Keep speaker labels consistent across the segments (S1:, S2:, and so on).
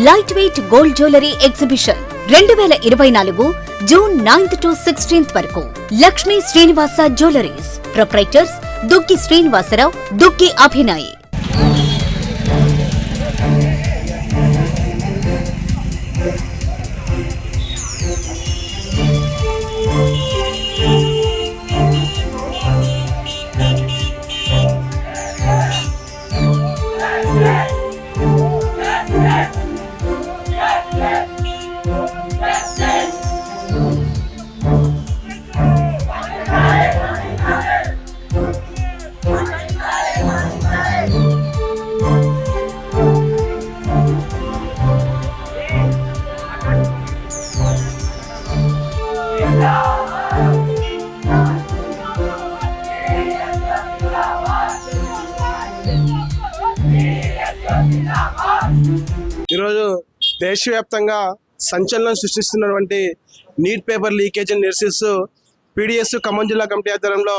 S1: Light weight gold jewellery exhibition 2024 June 9th to 16th వరకు Lakshmi Srinivasa jewelleries ప్రొప్రైటర్స్ Duggi Srinivasarao, Duggi Abhinay.
S2: ఈరోజు దేశవ్యాప్తంగా సంచలనం సృష్టిస్తున్నటువంటి నీట్ పేపర్ లీకేజీని నిరసిస్తూ పీడీఎస్ ఖమ్మం జిల్లా కమిటీ ఆధ్వర్యంలో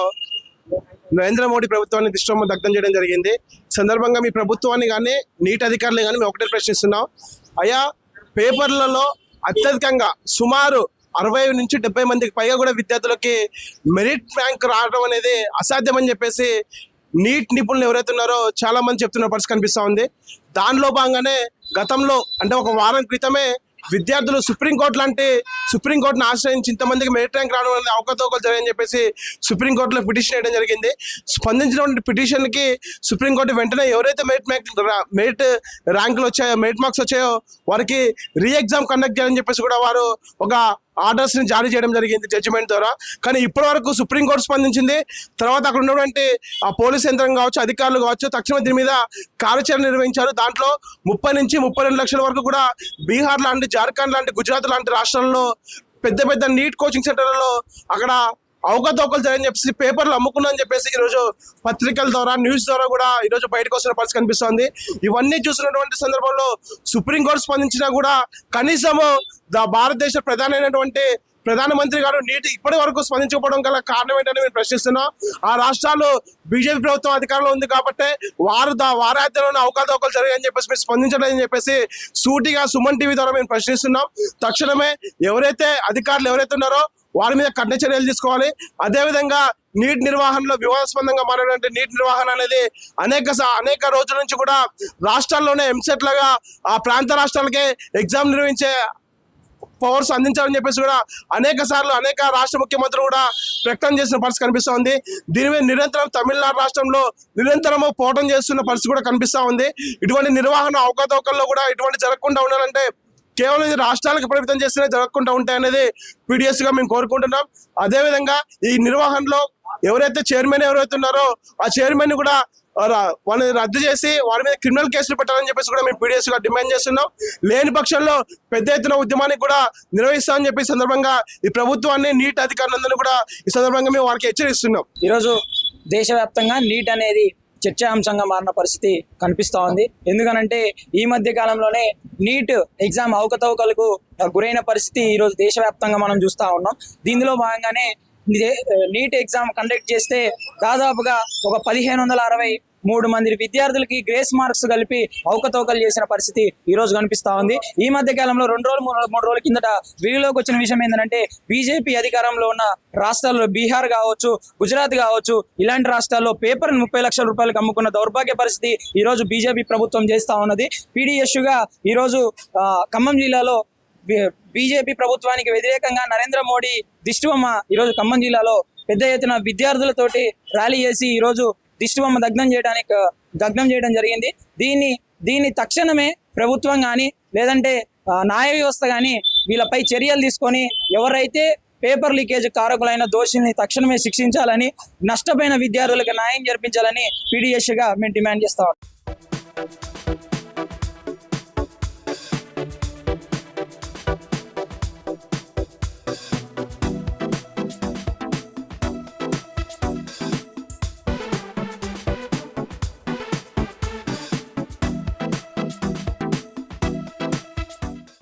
S2: నరేంద్ర మోడీ ప్రభుత్వాన్ని దిష్టిబొమ్మ దగ్ధం చేయడం జరిగింది. సందర్భంగా మీ ప్రభుత్వాన్ని కానీ నీట్ అధికారులు కానీ మేము ఒకటే ప్రశ్నిస్తున్నాం. అయా, పేపర్లలో అత్యధికంగా సుమారు 60 నుంచి 70 మందికి పైగా కూడా విద్యార్థులకి మెరిట్ ర్యాంక్ రావడం అనేది అసాధ్యమని చెప్పేసి నీట్ నిపుణులు ఎవరైతే ఉన్నారో చాలా మంది చెప్తున్న పరిస్థితి కనిపిస్తూ ఉంది. దానిలో భాగంగానే గతంలో అంటే ఒక వారం క్రితమే విద్యార్థులు సుప్రీంకోర్టును ఆశ్రయించి ఇంతమందికి మెరిట్ ర్యాంక్ రావడం అనేది అవకతవకలు జరిగాయని చెప్పేసి సుప్రీంకోర్టులో పిటిషన్ వేయడం జరిగింది. స్పందించినటువంటి పిటిషన్కి సుప్రీంకోర్టు వెంటనే ఎవరైతే మెరిట్ ర్యాంకులు వచ్చాయో, మెరిట్ మార్క్స్ వచ్చాయో వారికి రీ ఎగ్జామ్ కండక్ట్ చేయాలని చెప్పేసి కూడా వారు ఒక ఆర్డర్స్ని జారీ చేయడం జరిగింది జడ్జిమెంట్ ద్వారా. కానీ ఇప్పటి వరకు సుప్రీంకోర్టు స్పందించింది. తర్వాత అక్కడ ఉన్నటువంటి ఆ పోలీస్ యంత్రం కావచ్చు, అధికారులు కావచ్చు, తక్షణ దీని మీద కార్యాచరణ నిర్వహించారు. దాంట్లో 30 నుంచి 32 లక్షల వరకు కూడా బీహార్ లాంటి, జార్ఖండ్ లాంటి, గుజరాత్ లాంటి రాష్ట్రాల్లో పెద్ద నీట్ కోచింగ్ సెంటర్లలో అక్కడ అవకతవకలు జరిగని చెప్పేసి పేపర్లు అమ్ముకున్నారని చెప్పేసి ఈరోజు పత్రికల ద్వారా, న్యూస్ ద్వారా కూడా ఈరోజు బయటకు వస్తున్న పరిస్థితి కనిపిస్తోంది. ఇవన్నీ చూసినటువంటి సందర్భంలో సుప్రీంకోర్టు స్పందించినా కూడా కనీసము భారతదేశ ప్రధానమంత్రి గారు నీటి ఇప్పటి వరకు స్పందించకపోవడం గల కారణం ఏంటని మేము ప్రశ్నిస్తున్నాం. ఆ రాష్ట్రాలు బీజేపీ ప్రభుత్వం అధికారంలో ఉంది కాబట్టి వారి ఆధ్వర్యంలో అవకతవకలు జరిగాయని చెప్పేసి మీరు స్పందించలేదని చెప్పేసి సూటిగా సుమన్ టీవీ ద్వారా మేము ప్రశ్నిస్తున్నాం. తక్షణమే అధికారులు ఎవరైతే ఉన్నారో వారి మీద కఠిన చర్యలు తీసుకోవాలి. అదేవిధంగా నీట్ నిర్వహణలో వివాదాస్పదంగా మారినటువంటి నీట్ నిర్వహణ అనేది అనేక రోజుల నుంచి కూడా రాష్ట్రాల్లోనే ఎంసెట్ లాగా ఆ ప్రాంత రాష్ట్రాలకే ఎగ్జామ్ నిర్వహించే పవర్స్ అందించాలని చెప్పేసి కూడా అనేక రాష్ట్ర ముఖ్యమంత్రులు కూడా ప్రకటన చేసిన పరిస్థితి కనిపిస్తూ ఉంది. దీని మీద నిరంతరం తమిళనాడు రాష్ట్రంలో నిరంతరము పోరాటం చేస్తున్న పరిస్థితి కూడా కనిపిస్తూ ఉంది. ఇటువంటి నిర్వహణ అవకతవకల్లో కూడా ఇటువంటి జరగకుండా ఉండాలంటే కేవలం ఇది రాష్ట్రాలకు పరిమితం చేస్తేనే జరగకుండా ఉంటాయనేది పీడీఎస్గా మేము కోరుకుంటున్నాం. అదేవిధంగా ఈ నిర్వహణలో చైర్మన్ ఎవరైతే ఉన్నారో ఆ చైర్మన్ కూడా వాళ్ళని రద్దు చేసి వారి మీద క్రిమినల్ కేసులు పెట్టాలని చెప్పేసి కూడా మేము పీడీఎస్గా డిమాండ్ చేస్తున్నాం. లేని పక్షంలో పెద్ద ఎత్తున ఉద్యమానికి కూడా నిర్వహిస్తామని చెప్పి సందర్భంగా ఈ ప్రభుత్వాన్ని, నీట్ అధికారులందరినీ కూడా ఈ సందర్భంగా మేము వారికి హెచ్చరిస్తున్నాం.
S3: ఈరోజు దేశవ్యాప్తంగా నీట్ అనేది చర్చాంశంగా మారిన పరిస్థితి కనిపిస్తూ ఉంది. ఎందుకనంటే ఈ మధ్య కాలంలోనే నీట్ ఎగ్జామ్ అవకతవకలకు గురైన పరిస్థితి ఈరోజు దేశవ్యాప్తంగా మనం చూస్తూ ఉన్నాం. దీనిలో భాగంగానే నీట్ ఎగ్జామ్ కండక్ట్ చేస్తే దాదాపుగా ఒక 1563 మంది విద్యార్థులకి గ్రేస్ మార్క్స్ కలిపి అవకతవకలు చేసిన పరిస్థితి ఈరోజు కనిపిస్తూ ఉంది. ఈ మధ్య కాలంలో 2-3 రోజుల కిందట వీడియోలోకి వచ్చిన విషయం ఏంటంటే బీజేపీ అధికారంలో ఉన్న రాష్ట్రాల్లో బీహార్ కావచ్చు, గుజరాత్ కావచ్చు, ఇలాంటి రాష్ట్రాల్లో పేపర్ని 30 లక్షల రూపాయలకు అమ్ముకున్న దౌర్భాగ్య పరిస్థితి ఈరోజు బీజేపీ ప్రభుత్వం చేస్తూ ఉన్నది. పీడీఎస్గా ఈరోజు ఖమ్మం జిల్లాలో బీజేపీ ప్రభుత్వానికి వ్యతిరేకంగా నరేంద్ర మోడీ దిష్టిబొమ్మ ఈరోజు ఖమ్మం జిల్లాలో పెద్ద ఎత్తున విద్యార్థులతోటి ర్యాలీ చేసి ఈరోజు దిష్టిబొమ్మ దగ్ధం చేయడం జరిగింది. దీన్ని తక్షణమే ప్రభుత్వం కానీ లేదంటే న్యాయ వ్యవస్థ కానీ వీళ్ళపై చర్యలు తీసుకొని ఎవరైతే పేపర్ లీకేజ్ కారకులైన దోషుల్ని తక్షణమే శిక్షించాలని, నష్టపోయిన విద్యార్థులకు న్యాయం జరిపించాలని పీడీఎస్గా మేము డిమాండ్ చేస్తాం.